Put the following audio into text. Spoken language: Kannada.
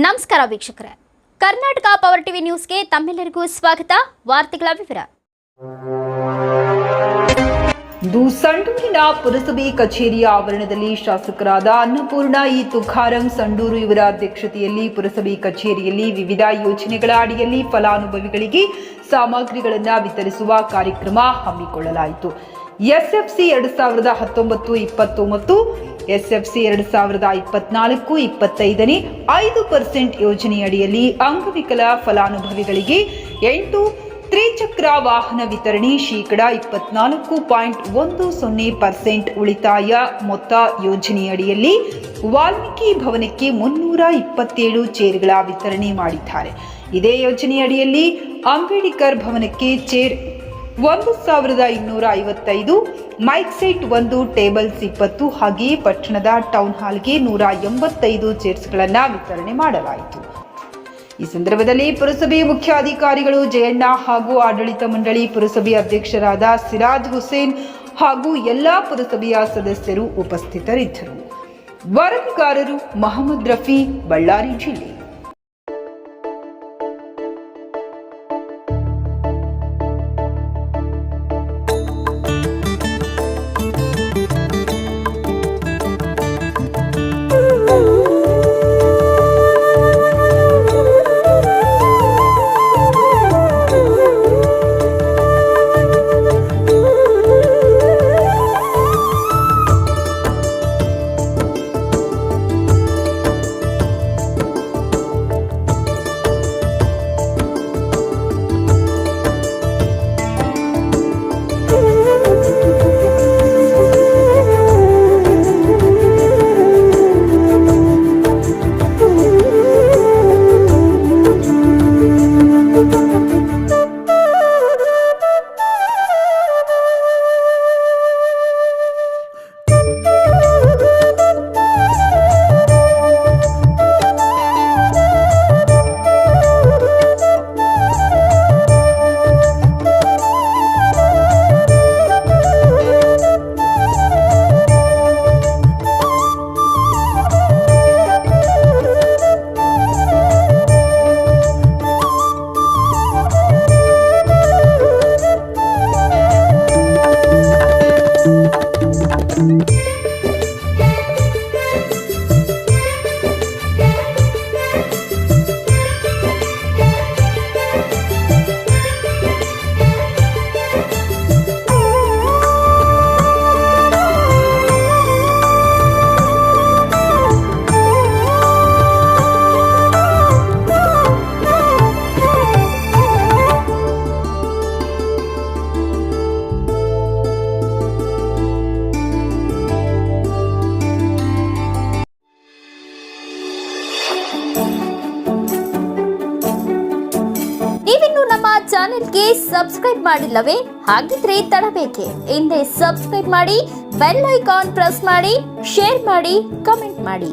ನಮಸ್ಕಾರ ವೀಕ್ಷಕರೇ, ಕರ್ನಾಟಕ ಪವರ್ ಟಿವಿ ನ್ಯೂಸ್ಗೆ ತಮ್ಮೆಲ್ಲರಿಗೂ ಸ್ವಾಗತ. ವಾರ್ತೆಗಳ ವಿವರ. ಸಂಡೂರಿನ ಪುರಸಭೆ ಕಚೇರಿಯ ಆವರಣದಲ್ಲಿ ಶಾಸಕರಾದ ಅನ್ನಪೂರ್ಣ ಇ ತುಕಾರಾಂ ಸಂಡೂರು ಇವರ ಅಧ್ಯಕ್ಷತೆಯಲ್ಲಿ ಪುರಸಭೆ ಕಚೇರಿಯಲ್ಲಿ ವಿವಿಧ ಯೋಜನೆಗಳ ಅಡಿಯಲ್ಲಿ ಫಲಾನುಭವಿಗಳಿಗೆ ಸಾಮಗ್ರಿಗಳನ್ನು ವಿತರಿಸುವ ಕಾರ್ಯಕ್ರಮ ಹಮ್ಮಿಕೊಳ್ಳಲಾಯಿತು. ಎಸ್ಎಫ್ಸಿ 2019-20 ಮತ್ತು ಎಸ್ಎಫ್ಸಿ 2024-25ನೇ 5% ಯೋಜನೆಯಡಿಯಲ್ಲಿ ಅಂಗವಿಕಲ ಫಲಾನುಭವಿಗಳಿಗೆ 8 ತ್ರಿಚಕ್ರ ವಾಹನ ವಿತರಣೆ, ಶೇಕಡ 24.10% ಉಳಿತಾಯ ಮೊತ್ತ ಯೋಜನೆಯಡಿಯಲ್ಲಿ ವಾಲ್ಮೀಕಿ ಭವನಕ್ಕೆ 327 ಚೇರ್ಗಳ ವಿತರಣೆ ಮಾಡಿದ್ದಾರೆ. ಇದೇ ಯೋಜನೆಯಡಿಯಲ್ಲಿ ಅಂಬೇಡ್ಕರ್ ಭವನಕ್ಕೆ ಚೇರ್ 1255, ಮೈಕ್ ಸೆಟ್ 1, ಟೇಬಲ್ಸ್ 20, ಹಾಗೆಯೇ ಪಟ್ಟಣದ ಟೌನ್ ಹಾಲ್ಗೆ 185 ಚೇರ್ಸ್ಗಳನ್ನು ವಿತರಣೆ ಮಾಡಲಾಯಿತು. ಈ ಸಂದರ್ಭದಲ್ಲಿ ಪುರಸಭೆ ಮುಖ್ಯಾಧಿಕಾರಿಗಳು ಜಯಣ್ಣ ಹಾಗೂ ಆಡಳಿತ ಮಂಡಳಿ ಪುರಸಭೆ ಅಧ್ಯಕ್ಷರಾದ ಸಿರಾಜ್ ಹುಸೇನ್ ಹಾಗೂ ಎಲ್ಲಾ ಪುರಸಭೆಯ ಸದಸ್ಯರು ಉಪಸ್ಥಿತರಿದ್ದರು. ವರದಿಗಾರರು ಮಹಮ್ಮದ್ ರಫಿ, ಬಳ್ಳಾರಿ ಜಿಲ್ಲೆ. ನೀವಿನ್ನು ನಮ್ಮ ಚಾನೆಲ್ಗೆ ಸಬ್ಸ್ಕ್ರೈಬ್ ಮಾಡಿಲ್ಲವೇ? ಹಾಗಿದ್ರೆ ತಡಬೇಕೆ? ಹಿಂದೆ ಸಬ್ಸ್ಕ್ರೈಬ್ ಮಾಡಿ, ಬೆಲ್ ಐಕಾನ್ ಪ್ರೆಸ್ ಮಾಡಿ, ಶೇರ್ ಮಾಡಿ, ಕಮೆಂಟ್ ಮಾಡಿ.